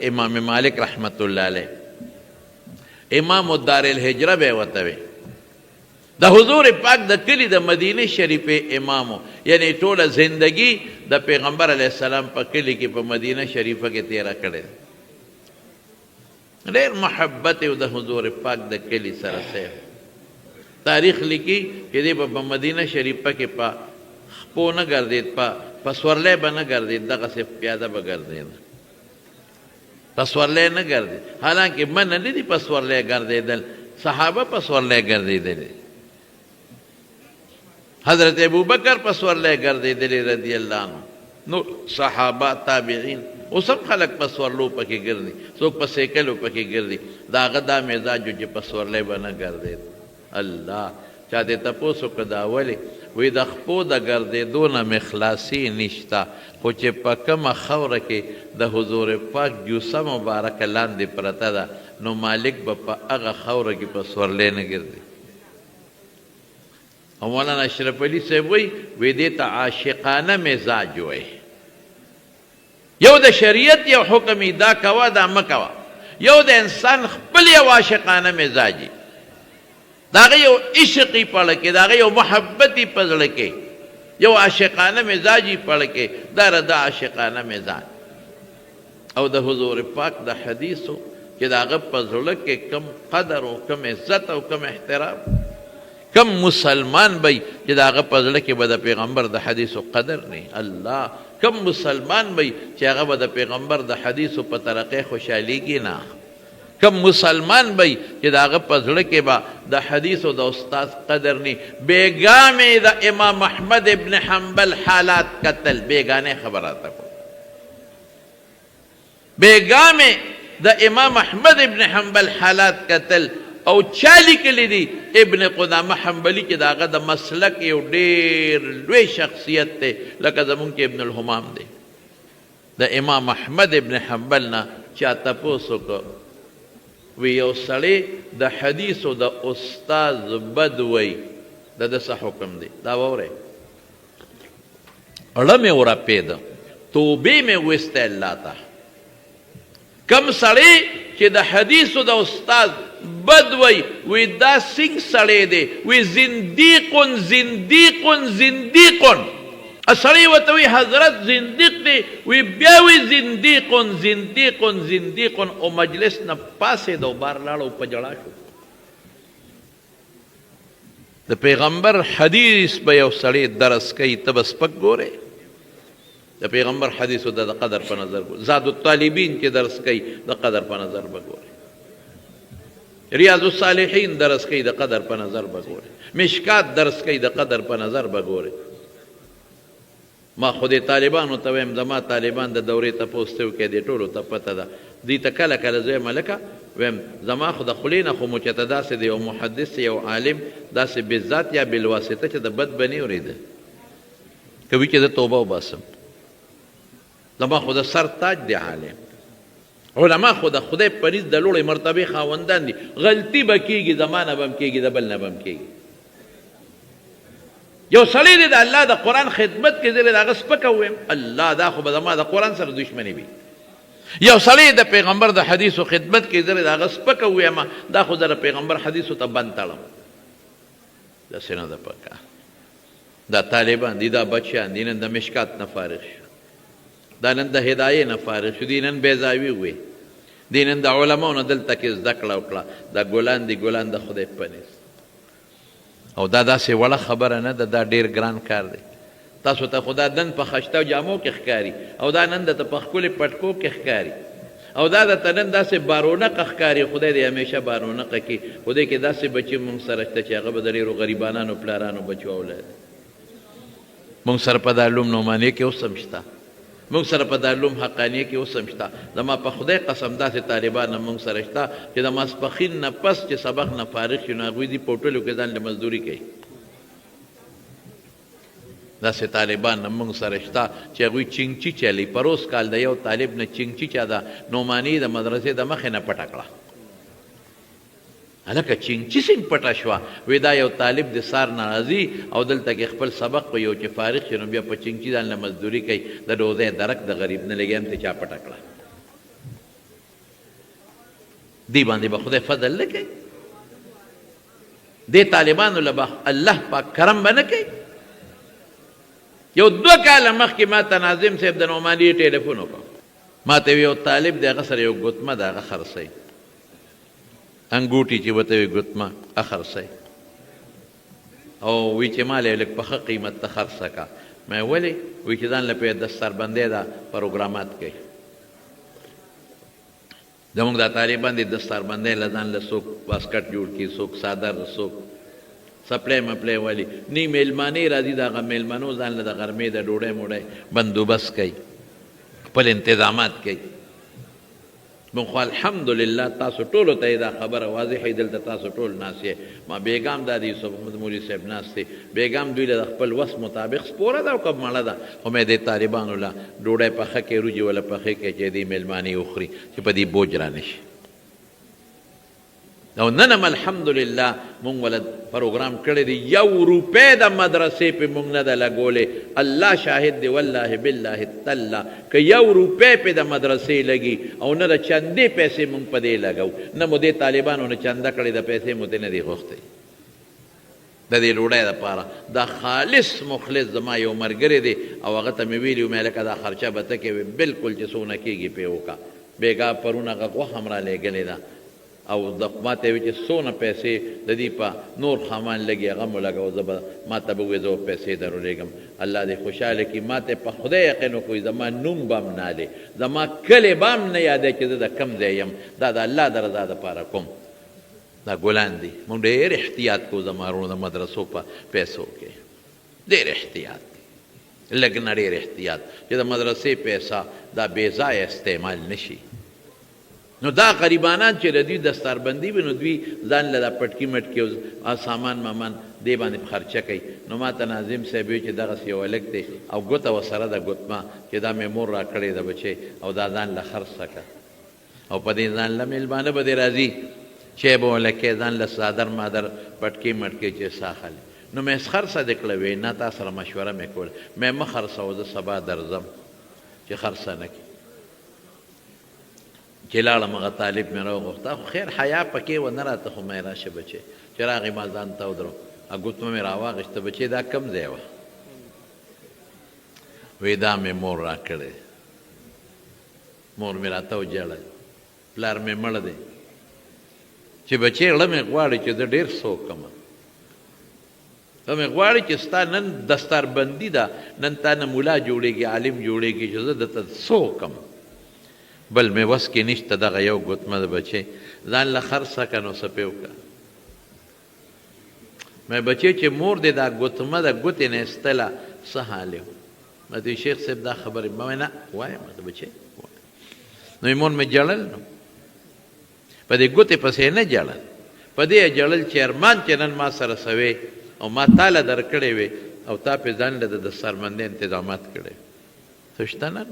امام مالک رحمت الله علیه امام الدار الهجره به وته وي د حضور پاک د کلی د مدینه شریفه امامو یعنی ټوله زندگی د پیغمبر علیه السلام په کلی کې په مدینه شریفه کې تیرا کړې ډېر محبت او د حضور پاک د کلی سره سه تاریخ لیکي چې د په مدینه شریفه کې په خپو نه ګرځید په سورلې باندې ګرځید دغه څه پیاده به ګرځید په سورلې نه ګرځید حالانکه من نه دي په سورلې ګرځیدل صحابه په سورلې ګرځیدل حضرت ابوبکر په سورلې ګرځیدل رضی الله عنه نو صحابه تابعین او سب خلق په سورلو پکې ګرځي څوک په سیکلو پکې ګرځي داغه دا مزاج چې په سورلې باندې ګرځید الله چاته تاسو کدا ولی وی د خپو د ګرځېدو نه مخلاصي نشته خو چې په کومه خوره کې د حضور پاک جوسه مبارکه لاندې پرته ده نو مالک به په هغه خوره کې په سورلې نه ګرځي او مولانا اشرف علي صاحب وی دې ته عاشقانه مزاج وی یو د شریعت یو حکم دا کوه دا مه کوه یو د انسان خپل یو عاشقانه مزاجي داغه یو عشقی پړه کې داغه یو محبتي پزړه کې یو عاشقانه مزاجي پړه کې دا ردا عاشقانه مزاج او د حضور پاک د حدیثو چې داغه پزړه کې کم قدر او کم عزت او کم احترام کم مسلمان بی چې داغه پزړه کې به د پیغمبر د حدیثو قدر نه الله کم مسلمان بی چې هغه به د پیغمبر د حدیثو په طریقې خوشحاليږي نه کم مسلمان بی چې داغه پزړه کې با د حدیث او د استاد قدر نی بیگامه د امام احمد ابن حنبل حالات قتل بیگانه خبراته کو بیگامه د امام احمد ابن حنبل حالات قتل او چالی کلی دی ابن قدامه حنبلی کې داغه د مسلک یو ډیر لوی شخصیت ته لکه زمون کې ابن الحمام دی د امام احمد ابن حنبل نه چا تاسو کو وی یو سړی د حدیث او د استاد بد وی د څه حکم دی دا وره اړه مې ورا پیدا توبه مې وسته الله ته کم سړی چې د حدیث او د استاد بد وی دا سنگ سړی دی وی زنديق سړی ورته وی حضرت زنديق دی وی بیا وی زنديق او مجلس نه پاسې دو بار لاړو په جړا شو د پیغمبر حدیث به یو سړی درس کوي ته بس پک ګوره د پیغمبر حدیث د قدر په نظر ګوره زاد الطالبین کې درس کوي د قدر په نظر بګوره ریاض الصالحین درس کوي د قدر په نظر بګوره مشکات درس کوي د قدر په نظر بګوره ما خود طالبانو ته ویم زما طالبان د دورې تپوستو کې د ټولو ته پته ده دې ته کله کله زه ملکه ویم زما خو د خلینه خو مچته داسې دی یو محدث یو عالم داسې بالذات یا بالواسطه چې د بد بنی اورېده کوي چې د توبه وباسم زما خو د سر تاج دی عالم علما خو د خدای پریز د لوړې مرتبه خاوندان دي غلطي به کېږي زمانه به هم کېږي د بل نه به هم کېږي یو سړی دی د الله د قرآن خدمت کې زه د هغه سپکه ویم الله دا خو به زما د قرآن سره دشمني وي یو سړی د پیغمبر د حدیثو خدمت کې زه د هغه سپکه ویم دا خو زه د پیغمبر حدیثو ته بند تړم داسې نه ده پکار دا طالبان دي دا بچیان دي نن د مشکات نه فارغ شو دا نن د هدایې نه فارغ شو دي نن بیزاوي وي دي نن د علماو نه دلته کې زده کړه وکړه دا ګلان دي ګلان د خدای په نس او دا داسې وړه خبره نه ده دا ډېر ګران کار دی تاسو ته خدا نن په خشته جامو کې ښکاري او دا نن درته په ښکلې پټکو کې ښکاري او دا درته نن داسې بارونقه ښکاري خدای دې همیشه بارونقه کړي خدای کې داسې بچي مونږ سره شته چې هغه به د ډېرو غریبانانو پلارانو بچو اولاد مونږ سره په دارالعلوم نعمانیه کې اوس هم شته مونږ سره په دارالعلوم حقانیه کې اوس هم شته زما په خدای قسم داسې طالبان مونږ سره شته چې د ماسپښین نه پس چې سبق نه فارغ شي نو هغوی دي په هوټلو کې ځان له مزدوري کوي داسې طالبان مونږ سره شته چې هغوی چینګچي چلی پروس کال د یو طالب نه چینګچي چا د نعماني د مدرسې د مخې نه پټه کړه هلکه چینګچي څنګه پټه شوه وی دا یو طالب د سار نه راځي او دلته کې خپل سبق په یو چې فارغ شي نو بیا په چینګچي ځان له مزدوري کوي د ډوډۍ درک د غریب نه لګي هم ته چا پټه کړه دی باندې به خدای فضل نه کوي دې طالبانو له به الله پاک کرم به نه کوي یو 2 کاله مخکې ما ته ناظم صاحب د نعماني ټلیفون وکړ ما ته یو طالب دی هغه سره یو ګوتمه ده هغه خرڅوي انګوټي چې ورته وي ګوتمه هغه خرڅوي او وی چې ما له لږ په ښه قیمت ته خرڅه کا مې ولې وی چې ځان له په دستربندۍ دا پروګرامات کوي زموږ دا طالبان دي دستربندۍ له ځان له څوک واسکټ جوړ کړي څوک صادر څوک سپلی مپلی والی نی میلمانې راځي د هغه میلمنو ځان له د غرمې د ډوډۍ موډۍ بندوبست کوي خپل انتظامات کوي موږ خو الحمدلله تاسو ټولو ته دا خبره واضحه دلته تاسو ټول ناست یې ما بیګام دا د یوسف محمد مولوي صاحب ناست دی بیګام دوی له د خپل وس مطابق سپوره ده او که مړه ده خو مې دې طالبانو له ډوډۍ پخه کې روجې وله پخې کې چې دې میلمانې وخوري چې په دې بوج را نه شي او نن هم الحمدلله مونږ وله پروګرام کړی دی 1 روپۍ د مدرسې پې مونږ نه ده لګولې الله شاهد دی والله بالله تله که 1 روپۍ پې د مدرسې لګي او نه د چندې پیسې مونږ په دې لګو نه مو دې طالبانو نه چنده کړې د پیسې مو دې نه دي غوښتې د دې ډوډۍ دپاره دا خالص مخلص زما یو ملګری دی او هغه ته مې ویلي مې لکه دا خرچه به ته کوې بلکل چې څونه کېږي پې وکړه بېګا پرون هغه غوښه هم را لېږلې ده او ما ته وی چې څونه پیسې د دې په نور خامان لګي هغه مو لګوه زه به ما ته به ووایي زه به پیسې درولېږم الله دې خوشحاله کړي ما ته په خدای یقین وکړي زما نوم به هم نه دی زما کلی به هم نه یادوي چې زه د کوم ځای یم دا د الله د رضا دپاره کوم دا ګلان دي مونږ ډېر احتیاط کوو زما وروڼو د مدرسو په پیسو کې ډېر احتیاط لږ نه ډېر احتیاط چې د مدرسې پیسه دا بې ځایه استعمال نه شي نو دا غریبانان چې د دوی دستاربندي وي نو دوی ځان له دا پټکي مټکي او سامان مامان دې باندې خرچه کوي نو ما ته ناظم صاحب وی چې دغسې یو هلک دی او ګوته ورسره ده ګوتمه چې دا مې مور را کړې ده بچی او دا ځان له خرڅه کړه او په دې ځان له میلمانه به دې راځي چای به ولکې ځان له صادر مادر پټکي مټکي چې ساخلي نو مې خرڅه دې کړه وی نه تا سره مشوره مې کوله مې مه خرڅوه زه سبا درځم چې خرڅه نه کړي چې لاړم هغه طالب مې راوغوښته خو خیر حیا پکې ونه راته خو مې راشه بچې چې راغی ما ځان ته ودرو ګوتمه مې راواغېسته بچې دا کم ځای وه وی دا مې مور را کړی مور مې راته وجړی پلار مې مړ دی چې بچې زړه مې غواړي چې زه ډېر څه وکړم زړه مې غواړي چې ستا نن دستاربندي ده نن تا نه ملا جوړېږي عالم جوړېږي چې زه درته څه وکړم بل مې وس کې نشته دغه یو ګوتمه د بچې ځان له خرڅه که نو څه پې وکړه مې بچې چې مور دې دا ګوتمه د ګوتې نه ایستله څه حال و ما ته شیخ صاحب دا خبرې ما وایي نه وایم ته بچې نو مور مې جړل نو په دې ګوتې پسې نه جړل په دې جړل چې ارمان چې نن ما سره سوې او ما تاله درکړې وې او تا پې ځان له د دستربندۍ انتظامات کړی څه شته نه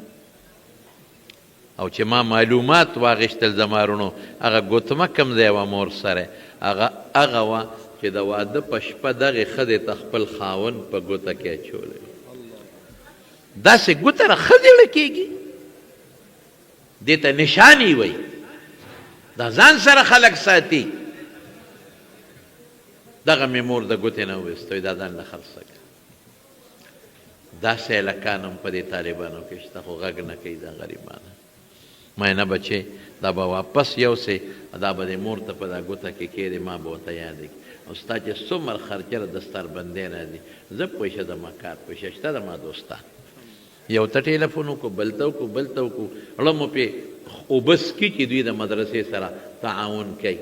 او چې ما معلومات واغېشتل زما وروڼو هغه ګوتمه کوم ځای وه مور سره هغه وه چې د واده په شپه دغې ښځې ته خپل خاوند په ګوته کې اچولی داسې ګوته را ښه زړه کېږي دې ته نشاني وایي دا ځان سره خلک ساتي دغه مې مور د ګوتې نه وویسته دا ځان له خرڅه کړه داسې هلکان هم په دې طالبانو کې شته خو غږ نه کوي دا غریبانه ما نه بچې دا به واپس یوسې دا به دې مور ته په دا ګوته کې کېدې ما به ورته یادې او ستا چې څومره خرچه د دستاربندۍ راځي زه پوه شه زما کار پوه شه شته زما دوستان یو ته ټیلیفون وکړو بل ته وکړو بل ته وکړو اړه مو پې اوبه څکي چې دوی د مدرسې سره تعاون کوي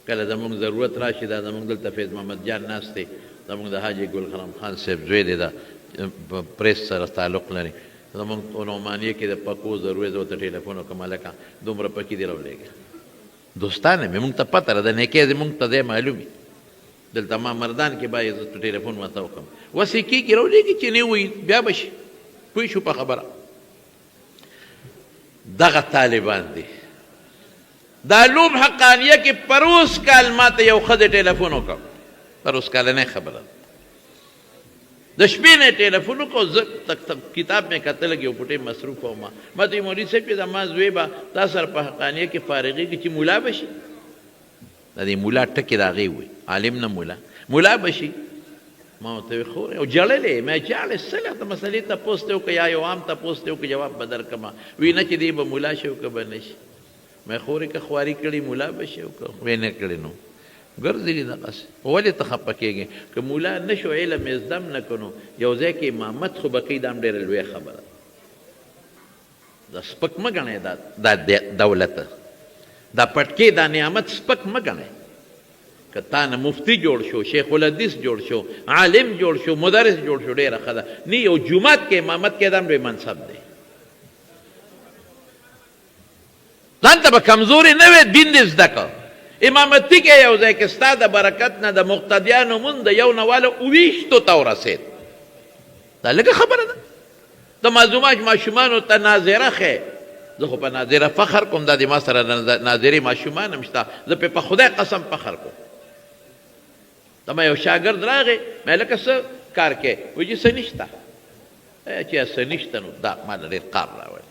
کله زموږ ضرورت راشي دا زموږ دلته فیض محمد جان ناست دی زموږ د حاجي ګل خرم خان صاحب زوی دی د پریس سره تعلق لري زموږ په نعمانیه کې د پکو ضرورت زه ورته ټیلیفون وکړم هلکه دومره پکې دې راولېږه دوستان مې موږ ته پته ده د نیکۍ زموږ ته دی معلوم وي دلته ما مردان کې باید زه ټیلیفون ورته وکړم وسې کېږي راولېږي چې نه وي بیا به شي پوه شو په خبره دغه طالبان دي دا لوم حقانیه کې پروس کال ما ته یو ښځې ټیلیفون وکړ پروس کالنۍ خبره د شپې نه ټلیفون وکړو زه کتاب مې کتل کې یو پټې مصروف وم ما ته مولوي صاحب چې زما زوی به تا سره په حقانیه کې فارغېږي چې ملا به شي د دې ملا ټکې د هغې وي عالم نه ملا به شي ما ورته ویل خو او ژړلې مې ژاړې څه ته مسلې تپوس ته وکړه یا یو عام تپوس ته وکړه جواب به درکړمه وی نه چې دی به ملا شي او که به نه شي مې خورې که خواري کړي ملا به شي او که وی نه کړې نو ګرځېږي دغسې ولې ته خفه کېږې که ملا نه شو علم یې زده م نه کړو نو یو ځای کې امامت خو به کوي دا هم ډېره لویه خبره دا سپک مه ګڼئ دا دولت دا پټکې دا نعمت سپک مه ګڼئ که تا نه مفتی جوړ شو شیخ الحدیث جوړ شو عالم جوړ شو مدرس جوړ شو ډېره ښه ده نه یو جومات کې امامت کې دا هم لوی منصب دی ځان ته به کمزوري نه وي دین دې زده کړه امامتي کې یو ځای کې ستا د برکت نه د مقتدیانو مونږ د یو نه واله 20 ته ورسېد دا لږه خبره ده د معصوماج ماشومانو ته ناظره ښې زه خو په ناظره فخر کوم دا د ما سره ناظرې ماشومان هم شته زه پې په خدای قسم فخر کوم ته ما یو شاګرد راغی مې لکه څه کار کې وایي چې څه نشته چې څه نشته نو دا ما له ډېر قار راولي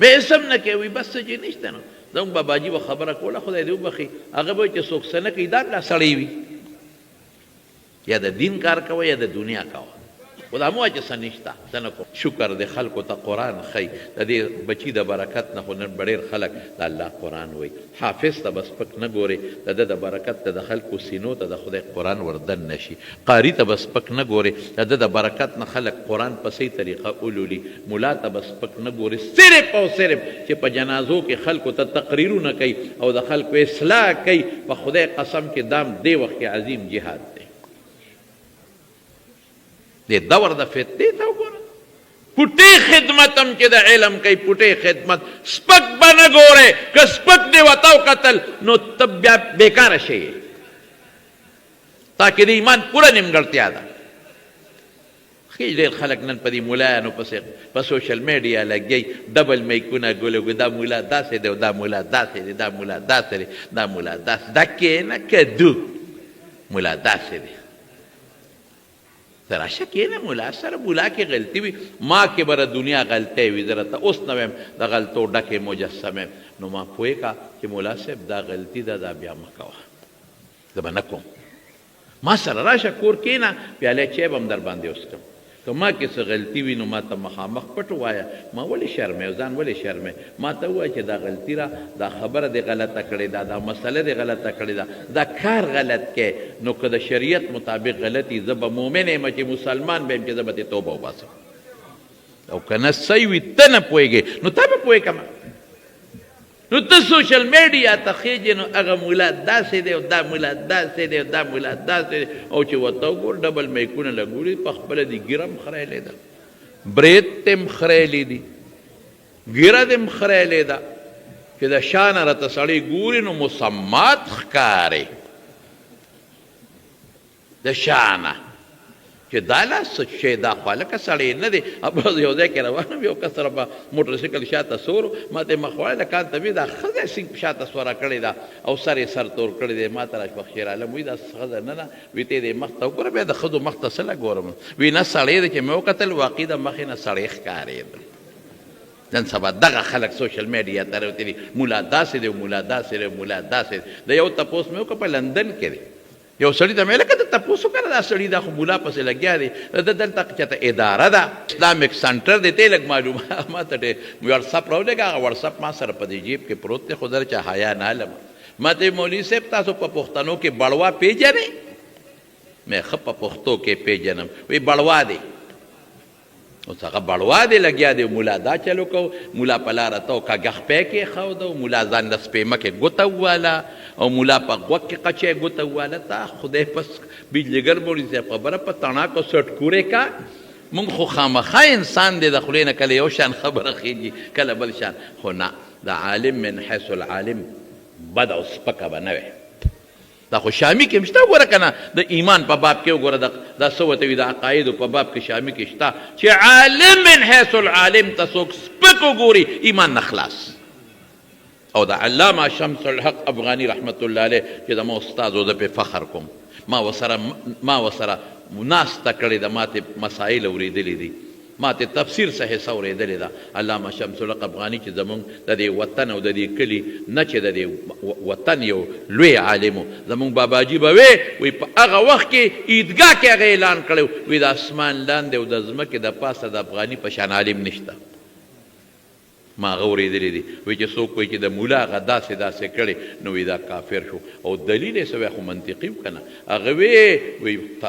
مې هېڅ هم نه کوي وایي بس څه چې نشته نو زموږ باباجي به خبره کوله خدای دې وبخي هغه به چې څوک څه نه کوي دا لا سړی وي یا د دین کار کوه یا د دنیا کوه خو دا مو چې څه نشته څه نه کوم شکر د خلکو ته قرآن ښیي د دې بچي د برکت نه خو نن به ډېر خلک د الله قرآن وایي حافظ ته به سپک نه ګورې د ده د برکت ته د خلکو سینو ته د خدای قرآن وردن نه شي قاري ته به سپک نه ګورې د ده د برکت نه خلک قرآن په صحیح طریقه ولولي ملا ته به سپک نه ګورې صرف او صرف چې په جنازو کې خلکو ته تقریرونه کوي او د خلکو اصلاح کوي په خدای قسم کې دام دې وخت کې عظیم جهاد دی دې دور د فتنې ته وګوره پټې خدمت هم چې د علم کوي پټې خدمت سپک به نه ګورې که سپک دې ورته وکتل نو ته بیا بېکاره شی تا کې د ایمان پوره نیمګړتیا ده ښې ډېر خلک نن په دې ملایانو پسې په سوشل میډیا لګي ډبل میکونه ګولوي دا ملا داسې دی او دا ملا داسې دی دا ملا داسې دی دا ملا داسې دا کښېنه کدو ملا داسې دی ته راشه کښېنه ملا سره ملا کې غلطي وي ما کې به دنیا غلطۍ وي زه راته اوس نه وایم د غلطو ډکې مجسم یم نو ما پوهې کا چې ملا صاحب دا غلطي ده دا بیا مه کوه زه به نه کوم ما سره راشه کور کښېنه پیالی چای به هم در باندې وڅښم که ما کې څه غلطي وي نو ما ته مخامخ پټ ووایه ما ولې شرمې ځان ولې شرمې ما ته ووایه چې دا غلطي را دا خبره دې غلطه کړې ده دا مسله دې غلطه کړې ده دا کار غلط کې نو که د شریعت مطابق غلطي زه به مؤمن یم چې مسلمان به یم چې زه به دې توبه وباسم او که نه صحیح وي ته نه پوهېږې نو تا به پوهې کړم نو ته سوشل میډیا ته خېجې نو هغه ملا داسې دی او دا ملا داسې دی او دا ملا داسې دی او چې ورته وګور ډبل میکونه لګولي په خپله دې ږیره هم خریلې ده برید ته هم خریلې دي ږیره دې هم خریلې ده چې د شا نه راته سړی ګوري نو مسمات ښکارې د شا نه چې دا لا څه شی دا خو هلکه سړی نه دی یو ځای کې روان وم یو کس سره په موټرسایکل شاته سور ما ته یې مخ وړی ده کان ته مې دا ښځه سینګ شاته سوره کړې ده او سر یې سر تور کړی دی ما ته راشبخ شیر عالم وایي دا ښځه نه ده وایي ته یې مخ ته وګوره بیا د ښځو مخ ته څه له ګورم وایي نه سړی دی چې مې وکتل واقعي د مخې نه سړی ښکارېده نن سبا دغه خلک سوشل میډیا ته راوتلي مولا داسې دی مولا داسې دی مولا داسې دی د یو تپوس مې وکړه په لندن کې دی یو سړي ته مې لکه ته تپوس وکړه دا سړي دا خو مولا پسې لګیا دی د دلته چېرته اداره ده اسلامک سنټر دی ته یې لږ معلومات ما ته وټساپ راولېږه هغه وټساپ ما سره په دې جیب کې پروت دی خو زه چا حیا نه علم ما ته مولوي صاحب تاسو په پښتنو کې بړوا پیژنئ مې ښه په پښتو کې پیژنم وایي بړوا دی اوس هغه بړوا دی لګیا دی مولا دا چلو کو مولا په لاره ته کږه خپی کېښود او مولا ځان د سپېمه کې ګوته وواله او مولا په غوږ کې قچی ګوته وواله تا خدای پس بجلیګر مولوي صاحب خبره په تڼاکو سټکورې کا مونږ خو خامخا انسان دی د خولې نه کله یو شان خبره خېږي کله بل شان خو نه د عالم من حیث العالم بد او سپکه به نه وی دا خو شامي کې هم شته وګوره که نه د ایمان په باب کې وګوره دا څه ورته وي د عقایدو په باب کې شامي کې شته چې عالم من حیث العالم ته څوک سپک وګوري ایمان نه خلاص او د علامه شمس الحق افغاني رحمت الله علیه چې زما استاد و زه پې فخر کوم ما ورسره ناسته کړې ده، ما ته مسایل اورېدلي دي، ما ته تفسیر څه حصه اورېدلې ده. علامه شمس الحق افغاني چې زمونږ د دې وطن او د دې کلي نه چې د دې وطن یو لوی عالم و، زمونږ باباجي به وی په هغه وخت کې عیدګاه کې هغه اعلان کړی وی د اسمان لاندې او د ځمکې د پاسه د افغاني په شان عالم نشته. ما هغه اورېدلی دي. وایي چې څوک وایي چې د مولا هغه داسې داسې کړی نو وایي دا کافر شو. او دلیل یې څه وایي خو منطقي و که نه. هغه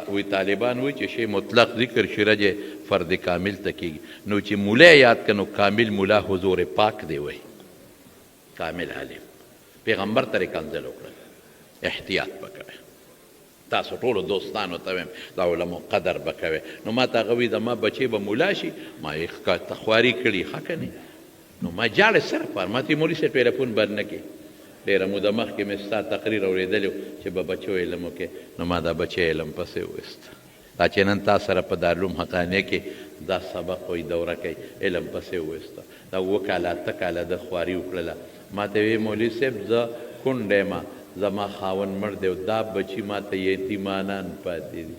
وی طالبان وایي چې شی مطلق ذکر شرج فرد کامل ته کېږي. نو چې مولا یاد کړه نو کامل مولا حضور پاک دی وایي، کامل عالم پیغمبر ته یې کنځل وکړه. احتیاط به کوئ. تاسو ټولو دوستانو ته وایم د علمو قدر به کوئ. نو ما ته هغه وایي زما بچې به مولا شي، ما یې خواري کړي ښه که نه. نو ما جاړې سره پر ما ته مولوي صاحب ټلیفون بند نه کړي. ډېره موده مخکې مې ستا تقریر اورېدلی و چې به بچو علم وکړې، نو ما دا بچی علم پسې وویسته. دا چې نن تا سره په دارالعلوم حقانیه کې دا سبق وایي دوره کوي، علم پسې وویسته. دا 7 کاله 8 کاله د خواري وکړله. ما ته وی مولوي صاحب زه کونډ یم، زما خاوند مړ دی او دا بچي ما ته یتیمانان پاتې دي.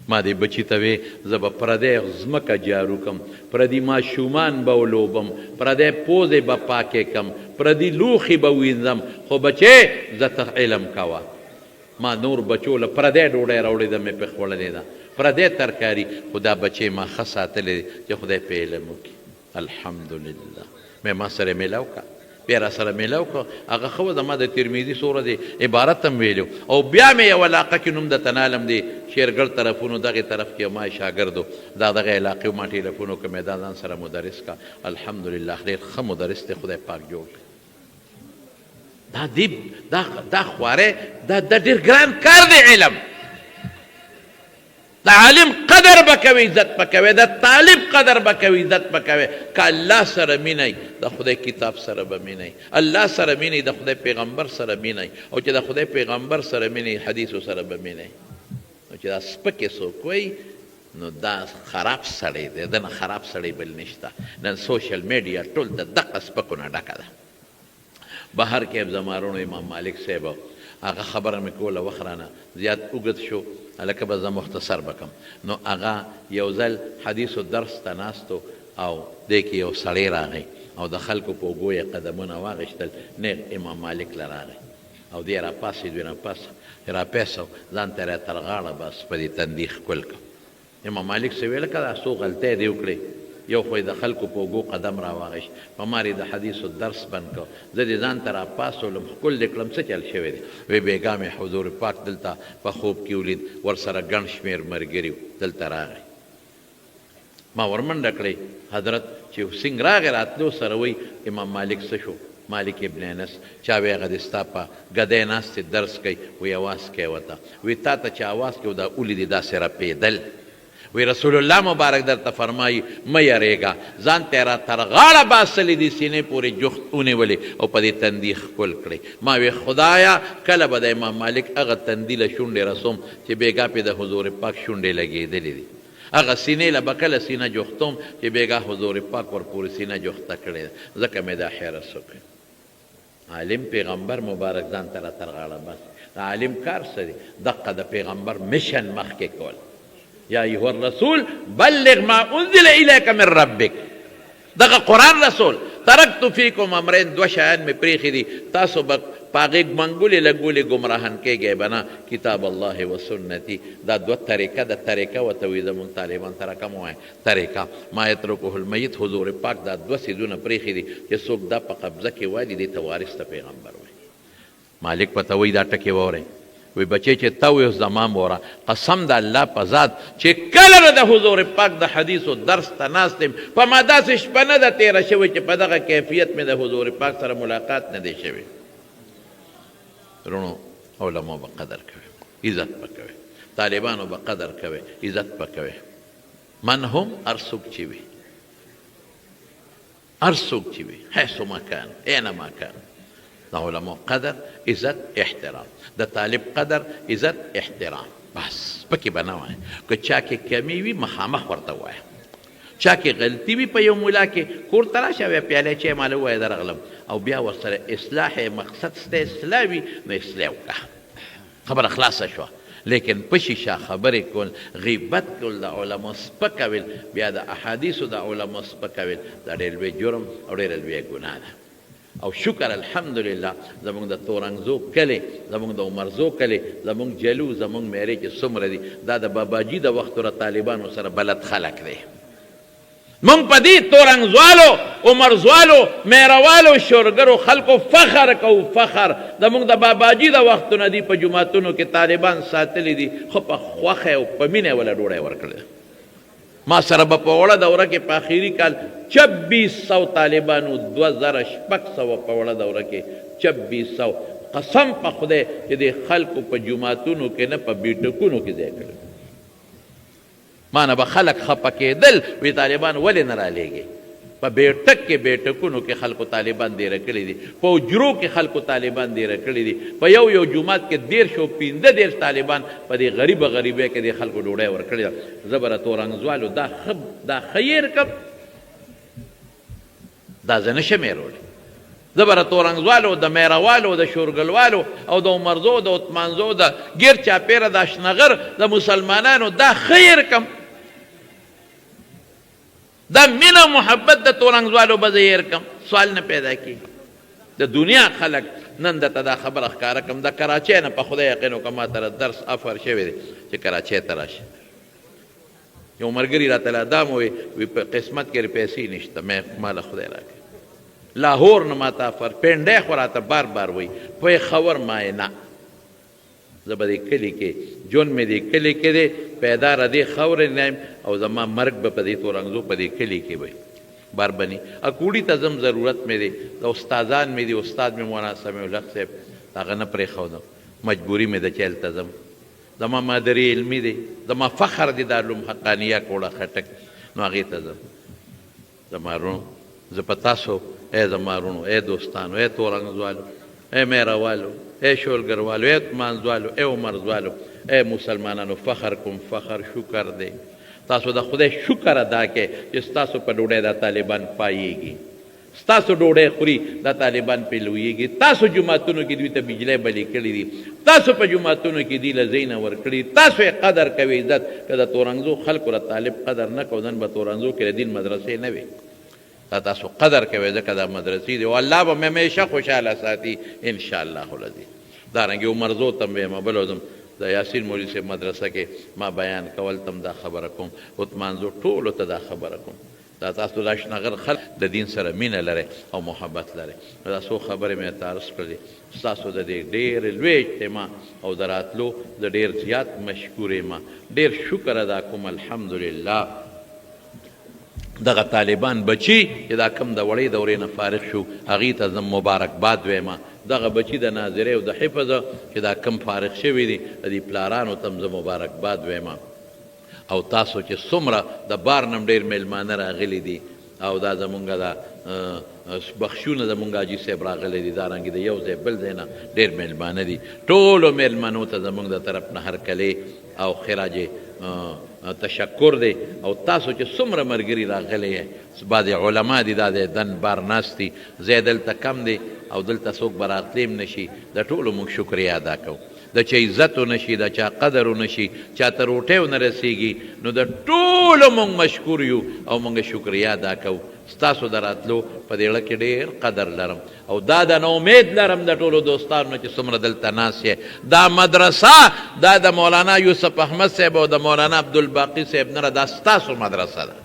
ما دې بچي ته وی زه به پردی ځمکه جارو کم، پردي ماشومان به ولوبم، پردی پوزې به پاکې کم، پردي لوښي به وینځم، خو بچې زه ته علم کوه. ما نور بچو له پردی ډوډۍ راوړې ده مې پې خوړلې ده، پردی ترکاري، خو دا بچې ما ښه ساتلی دی چې خدای پې علم وکړي. الحمدلله مې ما سره میلاو که، بیا را سره میلاو که. هغه ښه وه زما د ترمیزي سوره دی عبارت هم ویلو. او بیا مې یو علاقه کې نوم درته نالم دی شیرګل طرفونو دغې طرف کې ما شاګردو دا دغه علاقې ما ټیلیفون وکړه مې دا ځان سره مدرس کا. الحمدلله ډېر ښه مدرس دی، خدای پاک جوړ کړي. دا دیب دا خواره دا ډېر ګران کار دی علم. د عالم قدر به کوي، عزت به کوي، د طالب قدر به کوي، عزت به کوي. که الله سره مینئ د خدای کتاب سره به مینئ، الله سره مینئ د خدای پیغمبر سره مینئ، او چې د خدای پیغمبر سره مینئ حدیثو سره به مینئ. نو چې دا سپکې څوک وایي نو دا خراب سړی دی، د نه خراب سړی بل نشته. نن سوشل میډیا ټول د دغه سپکو نه ډکه ده. بهر کې زمارونو امام مالک صاحب هغه خبره مې کوله، وخت رانه زیات اوږد شو، هلکه به زه مختصر بکم. نو هغه یو ځل حدیثو درس ته ناستو او دی کې یو سړی راغی او د خلکو په اوږو یې قدمونه واغېشتل، نیغ امام مالک له راغی او دی راپاسېدو راپیسو ځان ته یې تر غاړه بس په دې تندي ښکل کړ. امام مالک صاحب ویل که دا څو غلطۍ دې وکړې، یو خو د خلکو په اوږو قدم راواغېشت، په ما د حدیثو درس بند کړ، زه دې ځان ته راپاسولم ښکل دې کړم، څه چل شوی دی؟ وی بېګا مې حضور پاک دلته په خوب کې ولید، ورسره ګڼ شمېر ملګري وو، دلته راغی. ما ورمنډه کړی حضرت چې څنګه راغی، راتلو سره وی امام مالک څه شو؟ مالک ابن انس. چا وی هغه دې ستا په ګدۍ ناست درس کوي، وی اواز کوي ورته. وی تا ته چې اواز کوي دا ولیدې داسې رپېدل. وی رسول الله مبارک درته فرمایي مه یریږه، ځان ته یې را تر غاړه باسلې دي سینې پورې جخت ونیولې او په دې تندي ښکل کړې. ما وی خدایه کله به د امام مالک هغه تندي له شونډې رسوم چې بېګا پې د حضور پاک شونډې لګېدلې دي، هغه سینې له به کله سینه جوختوم چې بېګا حضور پاک ورپورې سینه جوخته کړې ده. ځکه مې دا حیرت وکړ. عالم پیغمبر مبارک ځان ته را تر غاړه بس. د عالم کار څه دی؟ دقه د پیغمبر مشن مخکې کول. یا ایها الرسول بلغ ما انزل الیک من ربک. دغه قرآن رسول ترکت فیکم امرین، 2 شیان مې پرېښي دي، تاسو به په هغې منګولې لګولې ګمراهان کېږئ به نه، کتاب الله و سنتي. دا 2 طریقه ده، طریقه ورته وایي زمونږ طالبان، طریقه مه وایه، طریقه. ما یترکه المیت حضور پاک دا 2 څیزونه پرېښي دي چې څوک دا په قبضه کې والي دې ته وارث ته پیغمبر وایي. مالک پته وایي دا ټکې واورئ. وی بچې چې ته وی زما موره، قسم د الله په ذات چې کله د حضور پاک د حدیثو درس ته ناست یم، په ما داسې شپه نه ده تېره شوې چې په دغه کیفیت مې د حضور پاک سره ملاقات نه دی شوی. رونو علماء به قدر کوي، عزت به کوي، طالبانو به قدر کوي، عزت به کوي. من هم هر څوک چې وي، هر څوک چې وي، حیث ما کان اینما کان. د علماء قدر، عزت، احترام. د طالب قدر، عزت، احترام. بس پکې به نه وایه. که چا کې کمی وي مخامخ ورته وایه. چا کې غلطي وي په یو ملا کې کور ته راشه بیا پیالی چای ماله ووایه درغلم، او بیا ورسره اصلاح مقصد ستا اصلاح وي نو اصلاح وکړه، خبره خلاصه شوه. لیکن په شیشه خبرې کول، غیبت کول، د علماء سپکول، بیا د احادیثو د علماء سپکول دا ډېر لوی جرم او ډېره لویه ګناه ده. او شکر الحمدلله زمونږ د تورنګزو کلی، زمونږ د عمرزو کلی، زمونږ جلو، زمونږ میرې چې څومره دي دا د باباجي د وخت ور طالبانو سره بلد خلک دی. مونږ په دې تورنګزوالو، عمرزوالو، میروالو، شورګرو خلکو فخر کوو. فخر زمونږ د باباجي د وختونه دي په جوماتونو کې طالبان ساتلي دي، خو په خوښه او په مینه وله ډوډۍ ورکړې. ما سره به په وړه دوره کې په آخري کال 2600 طالبانو، 2600 په وړه دوره کې 2600. قسم په خدای چې د خلکو په جوماتونو کې نه په بیټکونو کې ځای کړی. ما نه به خلک خفه کېدل، وی طالبان ولې نه رالیږي؟ په بیټک کې بیټکونو کې خلکو طالبان دیره کړي دي، په حجرو کې خلکو طالبان دیره کړي دي، په یو جومات کې 150 او 15 طالبان په دې غریبۍ کې د خلکو ډوډۍ ورکړې ده. زه به تورنګزوالو دا خیر کم، دا زه نشم هېرولی. زه به تورنګزوالو، د میروالو، د شورګلوالو او د عمرزو، د عثمانزو، د ګیر چاپېره د اشنغر د مسلمانانو دا خیر کم، دا مینه محبت د تورنګزوالو به زه هېر کم. سوال نه پیدا کېږي. د دنیا خلک نن درته دا خبره ښکاره کړم، د کراچۍ نه په خدای یقین وکړه ما ته درس افر شوی دی چې کراچۍ ته راشي. یو ملګري راته دا مو وی په قسمت کې پیسې نشته، ماله خدای راکړي. لاهور نه ما ته افر، پنډۍ خو راته بار بار وایي، پېښور ما یې نه. زه به دې کلي کې ژوند مې دې کلي کې دی، پیدا را دې خاورې نه یم، او زما مرګ به په دې تورنګزو په دې کلي کې وي. بار بني اکوړي ته ځم، ضرورت مې دی، د استادان مې دي، استاد مې مولانا سمیع الحق صاحب هغه نه پرېښودم، مجبوري مې ده چې هلته ځم. زما مادري علمي دی، زما فخر دی دارالعلوم حقانیه کوړه خټک، نو هغې ته ځم. زما رونو، زه په تاسو ای زما رونو، ای دوستانو، ای تورنګزوالو، ای میروالو، ای شولګروالو، ای عثمانزوالو، ای عمرزوالو، ای مسلمانانو فخر کوم، فخر شکر دی. تاسو د خدای شکر ادا کړئ چې ستاسو په ډوډۍ دا طالبان پایېږي، ستاسو ډوډۍ خوري دا طالبان پې لویېږي. تاسو جوماتونو کې دوی ته بجلی بلې کړي دي، تاسو په جوماتونو کې دوی له ځای نه ورکړي، تاسو یې قدر کوئ عزت. که د تورنګزو خلکو له طالب قدر نه کو، نن به تورنګزو کې د دین مدرسې نه وي. دا تاسو قدر کوئ ځکه دا مدرسې دي، او الله به مې همیشه خوشحاله ساتي انشاءالله العظیم. دارنګې عمرزو ته مې بل وزم، د یاسین مولوي صاحب مدرسه کې ما بیان کول تم دا خبره کوم، عثمانزو ټولو ته دا خبره کوم. دا تاسو د اشنغر خلک د دین سره مینه لرئ او محبت لرئ. دا څو خبرې مې ته عرض کړلې. ستاسو د دې ډېر لوی اجتماع او د راتلو د ډېر زیات مشکور یم، ډېر شکر ادا کوم. الحمدلله دغه طالبان بچي چې دا کم د وړې دورې نه فارغ شو، هغې ته زه مبارکباد وایم. دغه بچي د ناظرۍ او د حفظ چې دا کم فارغ شوي دي، د دې پلارانو ته هم زه مبارکباد وایم. او تاسو چې څومره د بار نه ډېر میلمانه راغلي دي، او دا زمونږ دا بخشونه زمونږ حاجي صاحب راغلی دي، دارنګې د یو ځای بل ځای نه ډېر میلمانه دي. ټولو میلمنو ته زمونږ د طرف نه هرکلی او خراج تشکر دی. او تاسو چې څومره ملګري راغلی یې، بعضې علما دي دا د دن بار ناست دي، ځای دلته کم دی او دلته څوک به راتلی هم نشي. د ټولو موږ شکریه ادا کوو. د چا عزت ونشي، د چا قدر ونشي، چا ته روټۍ ونه رسېږي، نو د ټولو موږ مشکور یو او موږ شکریه ادا کوو. ستاسو د راتلو په دې اړه کې ډېر قدر لرم، او دا د امید لرم د ټولو دوستانو چې څومره دلته ناست یې. دا مدرسه دا د مولانا یوسف احمد صاحب او د مولانا عبدالباقي صاحب نه، دا ستاسو مدرسه ده.